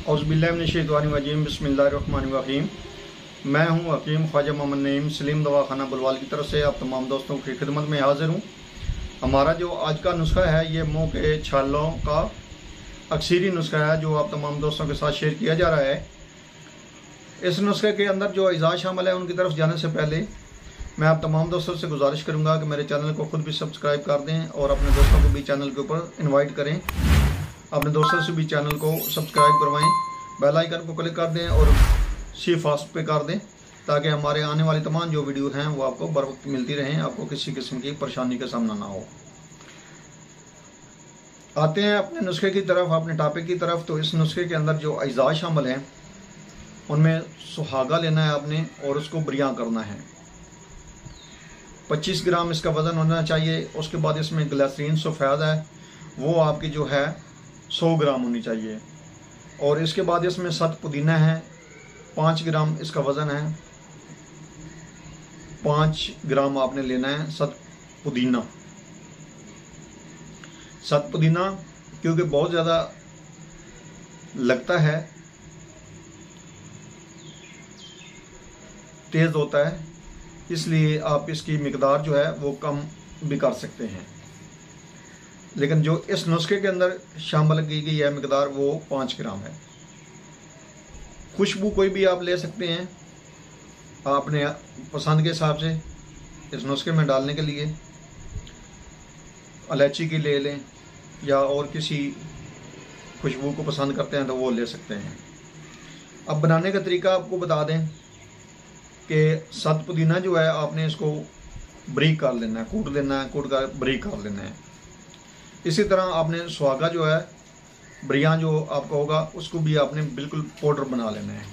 औज़ुबिल्लाहिमिनश्शैतानिर्रजीम बिस्मिल्लाहिर्रहमानिर्रहीम। मैं हूं हकीम ख्वाजा मोहम्मद नईम सलीम दवाखाना बुलवाल की तरफ से आप तमाम दोस्तों की खिदमत में हाजिर हूं। हमारा जो आज का नुस्खा है ये मुंह के छालों का अक्सरी नुस्खा है जो आप तमाम दोस्तों के साथ शेयर किया जा रहा है। इस नुस्खे के अंदर जो अज़ा शामिल है उनकी तरफ जाने से पहले मैं आप तमाम दोस्तों से गुजारिश करूंगा कि मेरे चैनल को खुद भी सब्सक्राइब कर दें और अपने दोस्तों को भी चैनल के ऊपर इनवाइट करें। अपने दोस्तों से भी चैनल को सब्सक्राइब करवाएं, बेल आइकन को क्लिक कर दें और सी फास्ट पे कर दें ताकि हमारे आने वाली तमाम जो वीडियो हैं वो आपको बर वक्त मिलती रहें, आपको किसी किस्म की परेशानी का सामना ना हो। आते हैं अपने नुस्खे की तरफ, अपने टॉपिक की तरफ। तो इस नुस्खे के अंदर जो अज़ा शामिल हैं उनमें सुहागा लेना है आपने और उसको बरियां करना है। 25 ग्राम इसका वज़न होना चाहिए। उसके बाद इसमें ग्लिसरीन सफ़ेद है वो आपकी जो है 100 ग्राम होनी चाहिए। और इसके बाद इसमें 7 पुदीना है, 5 ग्राम इसका वज़न है। 5 ग्राम आपने लेना है 7 पुदीना। 7 पुदीना क्योंकि बहुत ज़्यादा लगता है, तेज़ होता है, इसलिए आप इसकी मिकदार जो है वो कम भी कर सकते हैं। लेकिन जो इस नुस्खे के अंदर शामिल की गई है मिकदार वो 5 ग्राम है। खुशबू कोई भी आप ले सकते हैं अपने पसंद के हिसाब से इस नुस्खे में डालने के लिए। इलायची की ले लें या और किसी खुशबू को पसंद करते हैं तो वो ले सकते हैं। अब बनाने का तरीका आपको बता दें कि 7 पुदीना जो है आपने इसको बारीक कर लेना है, कूट लेना है, कूट कर बारीक कर लेना है। इसी तरह आपने सुहागा जो है बरियां जो आपका होगा उसको भी आपने बिल्कुल पाउडर बना लेना है।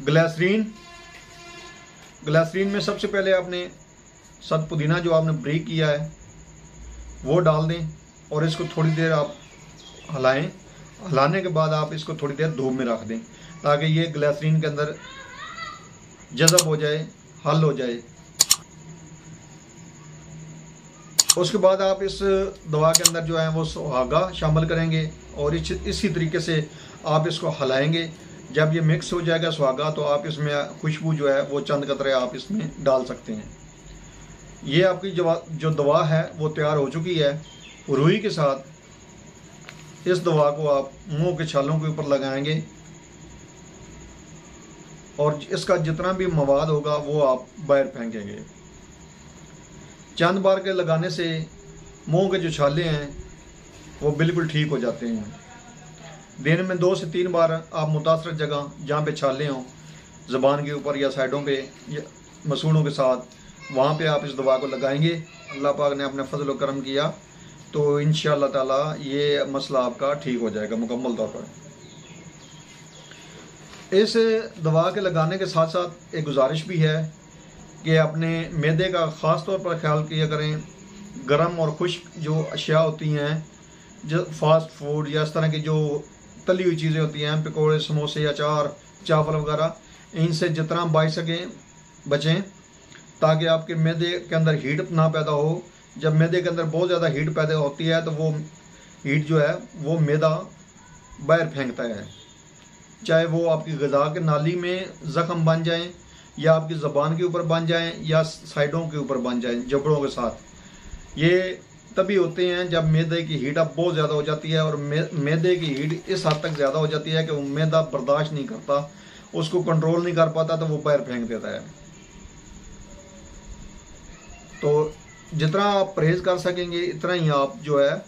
ग्लिसरीन में सबसे पहले आपने 7 पुदीना जो आपने बारीक किया है वो डाल दें और इसको थोड़ी देर आप हिलाएं। हिलाने के बाद आप इसको थोड़ी देर धूप में रख दें ताकि ये ग्लिसरीन के अंदर जज़ब हो जाए, हल हो जाए। उसके बाद आप इस दवा के अंदर जो है वो सुहागा शामिल करेंगे और इसी तरीके से आप इसको हिलाएंगे। जब ये मिक्स हो जाएगा सुहागा तो आप इसमें खुशबू जो है वो चंद कतरे आप इसमें डाल सकते हैं। ये आपकी जो दवा है वो तैयार हो चुकी है। रुई के साथ इस दवा को आप मुंह के छालों के ऊपर लगाएंगे और इसका जितना भी मवाद होगा वो आप बाहर फेंकेंगे। चंद बार के लगाने से मुंह के जो छाले हैं वो बिल्कुल ठीक हो जाते हैं। दिन में 2 से 3 बार आप मुतासर जगह जहाँ पे छाले हों, ज़बान के ऊपर या साइडों पे या मसूड़ों के साथ, वहाँ पे आप इस दवा को लगाएंगे। अल्लाह पाक ने अपने फजल व करम किया तो इंशाअल्लाह ताला ये मसला आपका ठीक हो जाएगा मुकम्मल तौर पर। इस दवा के लगाने के साथ साथ एक गुजारिश भी है कि अपने मैदे का ख़ास तौर पर ख्याल किया करें। गर्म और खुश्क जो अशिया होती हैं, जो फास्ट फूड या इस तरह की जो तली हुई चीज़ें होती हैं, पकौड़े, समोसे, अचार, चावल वगैरह, इनसे जितना बच सकें बचें ताकि आपके मैदे के अंदर हीट ना पैदा हो। जब मैदे के अंदर बहुत ज़्यादा हीट पैदा होती है तो वो हीट जो है वो मैदा बाहर फेंकता है, चाहे वो आपकी ग़िज़ा के नाली में ज़ख़म बन जाएं या आपकी ज़बान के ऊपर बन जाएं या साइडों के ऊपर बन जाएं जबड़ों के साथ। ये तभी होते हैं जब मैदे की हीट अब बहुत ज़्यादा हो जाती है और मैदे की हीट इस हद तक ज़्यादा हो जाती है कि वो मैदा बर्दाश्त नहीं करता, उसको कंट्रोल नहीं कर पाता तो वो बाहर फेंक देता है। तो जितना आप परहेज़ कर सकेंगे इतना ही आप जो है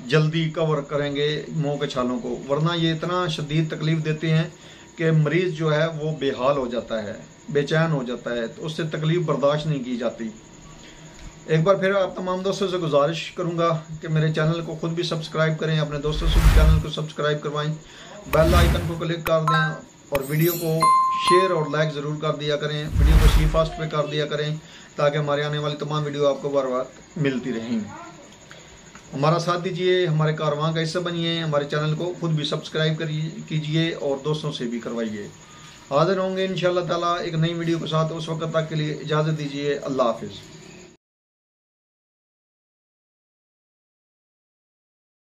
जल्दी कवर करेंगे मुंह के छालों को, वरना ये इतना शदीद तकलीफ़ देते हैं कि मरीज़ जो है वो बेहाल हो जाता है, बेचैन हो जाता है, तो उससे तकलीफ़ बर्दाश्त नहीं की जाती। एक बार फिर आप तमाम दोस्तों से गुजारिश करूंगा कि मेरे चैनल को खुद भी सब्सक्राइब करें, अपने दोस्तों से भी चैनल को सब्सक्राइब करवाएं, बेल आइकन को क्लिक कर दें और वीडियो को शेयर और लाइक ज़रूर कर दिया करें। वीडियो को सी फास्ट पे कर दिया करें ताकि हमारे आने वाली तमाम वीडियो आपको बार बार मिलती रहें। हमारा साथ दीजिए, हमारे कारवां का हिस्सा बनिए, हमारे चैनल को खुद भी सब्सक्राइब कीजिए और दोस्तों से भी करवाइए। हाज़िर होंगे इंशाअल्लाह ताला एक नई वीडियो के साथ। उस वक्त तक के लिए इजाज़त दीजिए। अल्लाह हाफिज़।